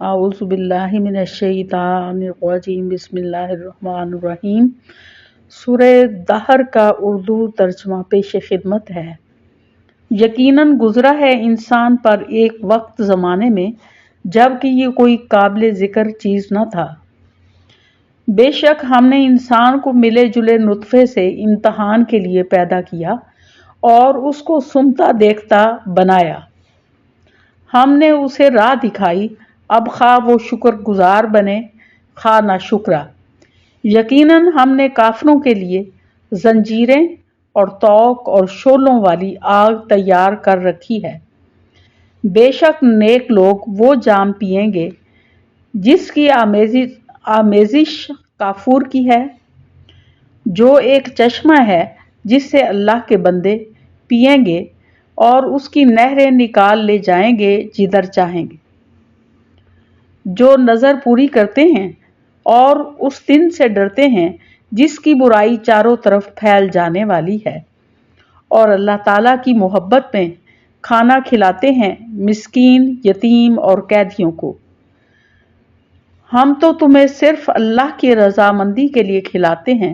اعوذ باللہ من الشیطان الرجیم بسم اللہ الرحمن الرحیم۔ سورہ دہر کا اردو ترجمہ پیش خدمت ہے۔ یقیناً گزرا ہے انسان پر ایک وقت زمانے میں جب کہ یہ کوئی قابل ذکر چیز نہ تھا۔ بے شک ہم نے انسان کو ملے جلے نطفے سے امتحان کے لیے پیدا کیا اور اس کو سنتا دیکھتا بنایا۔ ہم نے اسے راہ دکھائی، اب خواہ وہ شکر گزار بنے خواہ نہ شکرا۔ یقیناً ہم نے کافروں کے لیے زنجیریں اور طوق اور شعلوں والی آگ تیار کر رکھی ہے۔ بے شک نیک لوگ وہ جام پئیں گے جس کی آمیزش کافور کی ہے، جو ایک چشمہ ہے جس سے اللہ کے بندے پئیں گے اور اس کی نہریں نکال لے جائیں گے جدھر چاہیں گے۔ جو نظر پوری کرتے ہیں اور اس دن سے ڈرتے ہیں جس کی برائی چاروں طرف پھیل جانے والی ہے، اور اللہ تعالیٰ کی محبت میں کھانا کھلاتے ہیں مسکین، یتیم اور قیدیوں کو۔ ہم تو تمہیں صرف اللہ کی رضامندی کے لیے کھلاتے ہیں،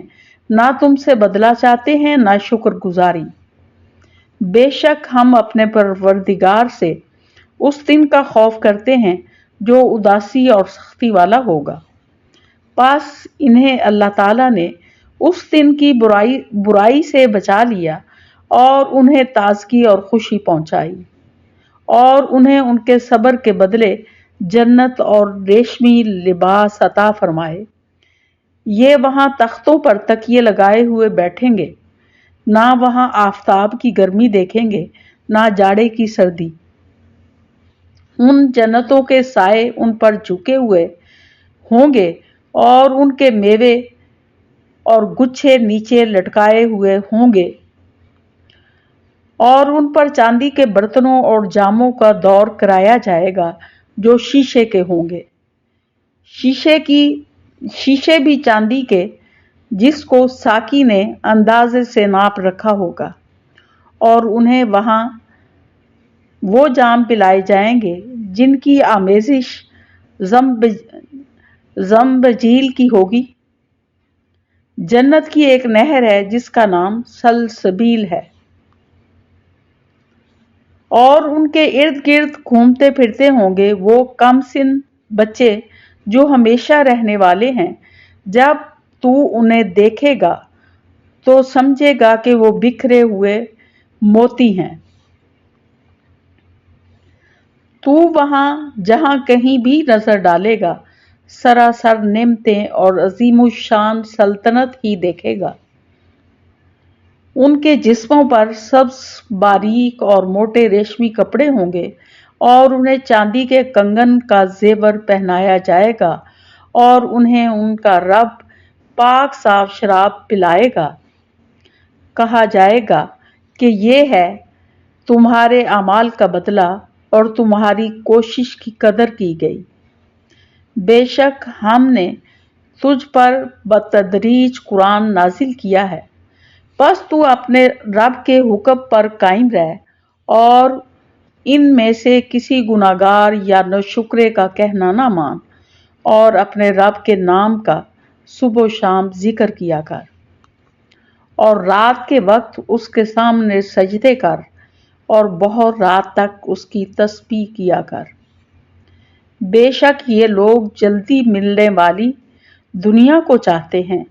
نہ تم سے بدلہ چاہتے ہیں نہ شکر گزاری۔ بے شک ہم اپنے پروردگار سے اس دن کا خوف کرتے ہیں جو اداسی اور سختی والا ہوگا۔ پس انہیں اللہ تعالیٰ نے اس دن کی برائی سے بچا لیا اور انہیں تازگی اور خوشی پہنچائی، اور انہیں ان کے صبر کے بدلے جنت اور ریشمی لباس عطا فرمائے۔ یہ وہاں تختوں پر تکیے لگائے ہوئے بیٹھیں گے، نہ وہاں آفتاب کی گرمی دیکھیں گے نہ جاڑے کی سردی۔ ان جنتوں کے سائے ان پر جھکے ہوئے ہوں گے اور ان کے میوے اور گچھے نیچے لٹکائے ہوئے ہوں گے، اور ان پر چاندی کے برتنوں اور جاموں کا دور کرایا جائے گا جو شیشے کے ہوں گے۔ شیشے بھی چاندی کے جس کو ساقی نے اندازے سے ناپ رکھا ہوگا، اور انہیں وہاں وہ جام پلائے جائیں گے جن کی آمیزش زنبجیل کی ہوگی۔ جنت کی ایک نہر ہے جس کا نام سلسبیل ہے، اور ان کے ارد گرد گھومتے پھرتے ہوں گے وہ کم سن بچے جو ہمیشہ رہنے والے ہیں۔ جب تو انہیں دیکھے گا تو سمجھے گا کہ وہ بکھرے ہوئے موتی ہیں۔ تو وہاں جہاں کہیں بھی نظر ڈالے گا سراسر نعمتیں اور عظیم الشان سلطنت ہی دیکھے گا۔ ان کے جسموں پر سبز باریک اور موٹے ریشمی کپڑے ہوں گے، اور انہیں چاندی کے کنگن کا زیور پہنایا جائے گا، اور انہیں ان کا رب پاک صاف شراب پلائے گا۔ کہا جائے گا کہ یہ ہے تمہارے اعمال کا بدلہ اور تمہاری کوشش کی قدر کی گئی۔ بے شک ہم نے تجھ پر بتدریج قرآن نازل کیا ہے، پس تو اپنے رب کے حکم پر قائم رہ اور ان میں سے کسی گناہگار یا ناشکرے کا کہنا نہ مان، اور اپنے رب کے نام کا صبح و شام ذکر کیا کر، اور رات کے وقت اس کے سامنے سجدے کر اور بہت رات تک اس کی تسبیح کیا کر۔ بے شک یہ لوگ جلدی ملنے والی دنیا کو چاہتے ہیں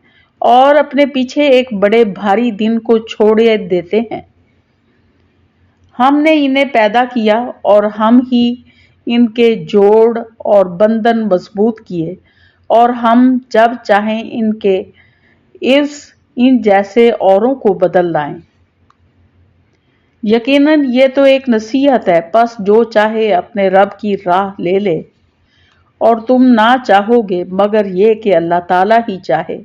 اور اپنے پیچھے ایک بڑے بھاری دن کو چھوڑے دیتے ہیں۔ ہم نے انہیں پیدا کیا اور ہم ہی ان کے جوڑ اور بندھن مضبوط کیے، اور ہم جب چاہیں ان کے عوض ان جیسے اوروں کو بدل لائیں۔ یقیناً یہ تو ایک نصیحت ہے، پس جو چاہے اپنے رب کی راہ لے لے، اور تم نہ چاہو گے مگر یہ کہ اللہ تعالیٰ ہی چاہے۔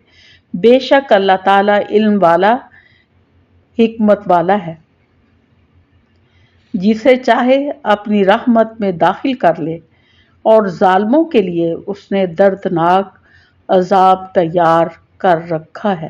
بے شک اللہ تعالیٰ علم والا حکمت والا ہے۔ جسے چاہے اپنی رحمت میں داخل کر لے، اور ظالموں کے لیے اس نے دردناک عذاب تیار کر رکھا ہے۔